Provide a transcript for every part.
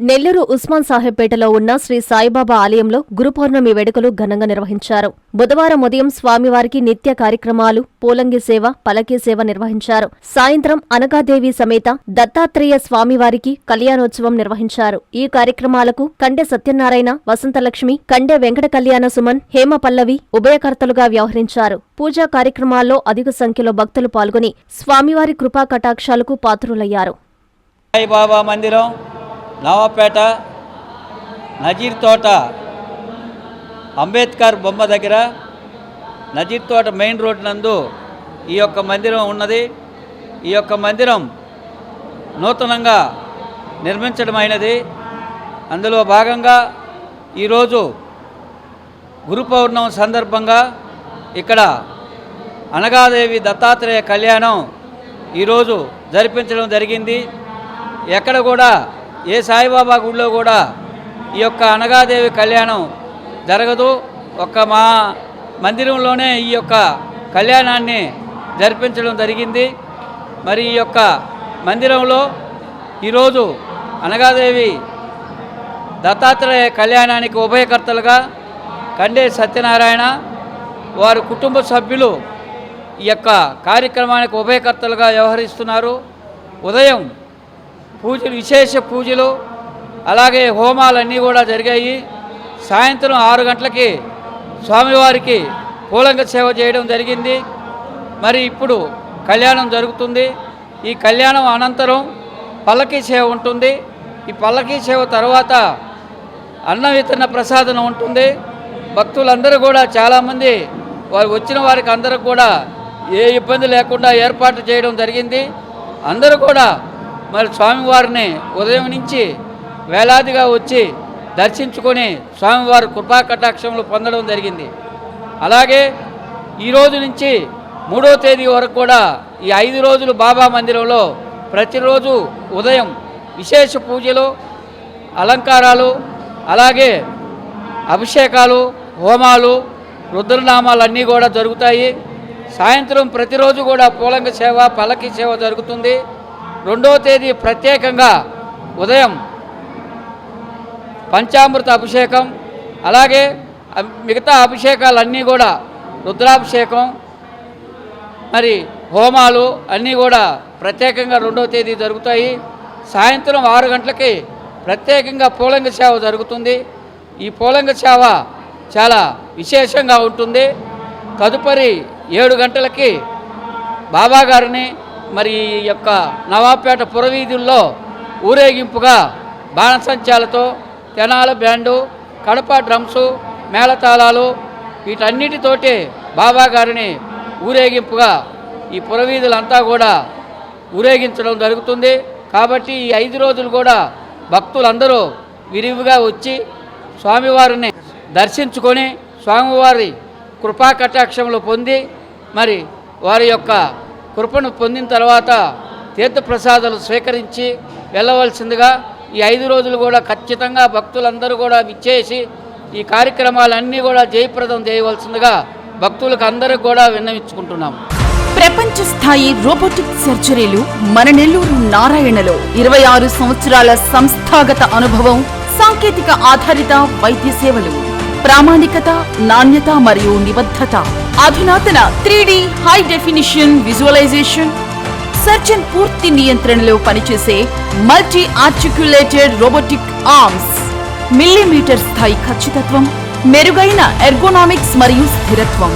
నెల్లూరు ఉస్మాన్ సాహెబ్పేటలో ఉన్న శ్రీ సాయిబాబా ఆలయంలో గురు పౌర్ణమి వేడుకలు ఘనంగా నిర్వహించారు. బుధవారం ఉదయం స్వామివారికి నిత్య కార్యక్రమాలు, పూలంగి సేవ, పలకీ సేవ నిర్వహించారు. సాయంత్రం అనగాదేవి సమేత దత్తాత్రేయ స్వామివారికి కళ్యాణోత్సవం నిర్వహించారు. ఈ కార్యక్రమాలకు కండె సత్యనారాయణ, వసంతలక్ష్మి, కండె వెంకట కళ్యాణ సుమన్, హేమ పల్లవి ఉభయకర్తలుగా వ్యవహరించారు. పూజా కార్యక్రమాల్లో అధిక సంఖ్యలో భక్తులు పాల్గొని స్వామివారి కృపా కటాక్షాలకు పాత్రులయ్యారు. సాయిబాబా మందిరం, నవాపేట, నజీర్ తోట, అంబేద్కర్ బొమ్మ దగ్గర నజీర్ తోట మెయిన్ రోడ్ నందు ఈ యొక్క మందిరం ఉన్నది. ఈ యొక్క మందిరం నూతనంగా నిర్మించడమైనది. అందులో భాగంగా ఈరోజు గురు పౌర్ణమి సందర్భంగా ఇక్కడ అనగాదేవి దత్తాత్రేయ కళ్యాణం ఈరోజు జరిపించడం జరిగింది. ఎక్కడ కూడా ఏ సాయిబాబా గుడిలో కూడా ఈ యొక్క అనగాదేవి కళ్యాణం జరగదు. ఒక్క మా మందిరంలోనే ఈ యొక్క కళ్యాణాన్ని జరిపించడం జరిగింది. మరి ఈ యొక్క మందిరంలో ఈరోజు అనగాదేవి దత్తాత్రేయ కళ్యాణానికి ఉభయకర్తలుగా కండే సత్యనారాయణ, వారి కుటుంబ సభ్యులు ఈ యొక్క కార్యక్రమానికి ఉభయకర్తలుగా వ్యవహరిస్తున్నారు. ఉదయం పూజలు, విశేష పూజలు, అలాగే హోమాలన్నీ కూడా జరిగాయి. సాయంత్రం 6 గంటలకి స్వామివారికి పూలంగ సేవ చేయడం జరిగింది. మరి ఇప్పుడు కళ్యాణం జరుగుతుంది. ఈ కళ్యాణం అనంతరం పల్లకీ సేవ ఉంటుంది. ఈ పల్లకీ సేవ తర్వాత అన్న వితరణ ప్రసాదం ఉంటుంది. భక్తులందరూ కూడా చాలామంది వారు వచ్చిన వారికి అందరికి కూడా ఏ ఇబ్బంది లేకుండా ఏర్పాటు చేయడం జరిగింది. అందరూ కూడా మరి స్వామివారిని ఉదయం నుంచి వేలాదిగా వచ్చి దర్శించుకొని స్వామివారి కృపా కటాక్షములు పొందడం జరిగింది. అలాగే ఈరోజు నుంచి 3వ తేదీ వరకు కూడా ఈ 5 రోజులు బాబా మందిరంలో ప్రతిరోజు ఉదయం విశేష పూజలు, అలంకారాలు, అలాగే అభిషేకాలు, హోమాలు, రుద్రనామాలు అన్నీ కూడా జరుగుతాయి. సాయంత్రం ప్రతిరోజు కూడా పూలంగ సేవ, పల్లకీ సేవ జరుగుతుంది. 2వ తేదీ ప్రత్యేకంగా ఉదయం పంచామృత అభిషేకం, అలాగే మిగతా అభిషేకాలన్నీ కూడా రుద్రాభిషేకం, మరి హోమాలు అన్నీ కూడా ప్రత్యేకంగా 2వ తేదీ జరుగుతాయి. సాయంత్రం 6 గంటలకి ప్రత్యేకంగా పూలంగ సేవ జరుగుతుంది. ఈ పూలంగ సేవ చాలా విశేషంగా ఉంటుంది. తదుపరి 7 గంటలకి బాబాగారిని మరి ఈ యొక్క నవాపేట పురవీధుల్లో ఊరేగింపుగా బాణసంచాలతో, తెనాల బ్యాండు, కడప డ్రమ్సు, మేళతాళాలు వీటన్నిటితోటి బాబాగారిని ఊరేగింపుగా ఈ పురవీధులంతా కూడా ఊరేగించడం జరుగుతుంది. కాబట్టి ఈ 5 రోజులు కూడా భక్తులందరూ విరివిగా వచ్చి స్వామివారిని దర్శించుకొని స్వామివారి కృపా కటాక్షములు పొంది మరి వారి యొక్క కృపను పొందిన తర్వాత తీర్థప్రసాదాలు స్వీకరించి వెళ్ళవలసిందిగా ఈ 5 రోజులు కూడా ఖచ్చితంగా భక్తులందరూ కూడా విచ్చేసి ఈ కార్యక్రమాలన్నీ కూడా జయప్రదం చేయవలసిందిగా భక్తులకు అందరికి కూడా విన్నవించుకుంటున్నాం. ప్రపంచ స్థాయి రోబోటిక్ సర్జరీలు మన నెల్లూరు నారాయణలో 26 సంవత్సరాల సంస్థాగత అనుభవం, సాంకేతిక ఆధారిత వైద్య సేవలు, ప్రామాణికత, నాణ్యత మరియు నిబద్ధత, అధునాతన 3D high definition visualisation, surgeon పూర్తి నియంత్రణలో పనిచేసే multi articulated robotic arms, millimetre స్థాయి ఖచ్చితత్వం, మెరుగైన ఎర్గోనామిక్స్ మరియు స్థిరత్వం.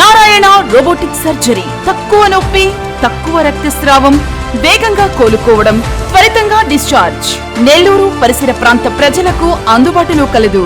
Narayana robotic surgery. తక్కువ నొప్పి, తక్కువ రక్తస్రావం, వేగంగా కోలుకోవడం, త్వరితంగా డిశ్చార్జ్. నెల్లూరు పరిసర ప్రాంత ప్రజలకు అందుబాటులో కలదు.